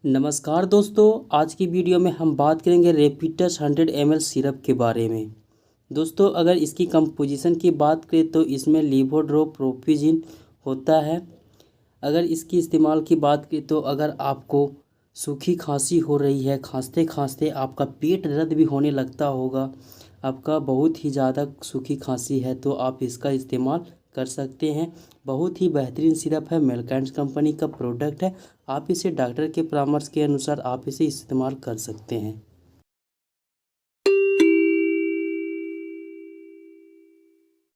नमस्कार दोस्तों, आज की वीडियो में हम बात करेंगे रेपिटस 100 ml सिरप के बारे में। दोस्तों, अगर इसकी कंपोजिशन की बात करें तो इसमें लीवोड्रोप्रोपिजिन होता है। अगर इसकी इस्तेमाल की बात करें तो अगर आपको सूखी खांसी हो रही है, खांसते खांसते आपका पेट दर्द भी होने लगता होगा, आपका बहुत ही ज़्यादा सूखी खांसी है तो आप इसका इस्तेमाल कर सकते हैं। बहुत ही बेहतरीन सिरप है, मेलकैंड कंपनी का प्रोडक्ट है। आप इसे डॉक्टर के परामर्श के अनुसार आप इसे इस्तेमाल कर सकते हैं।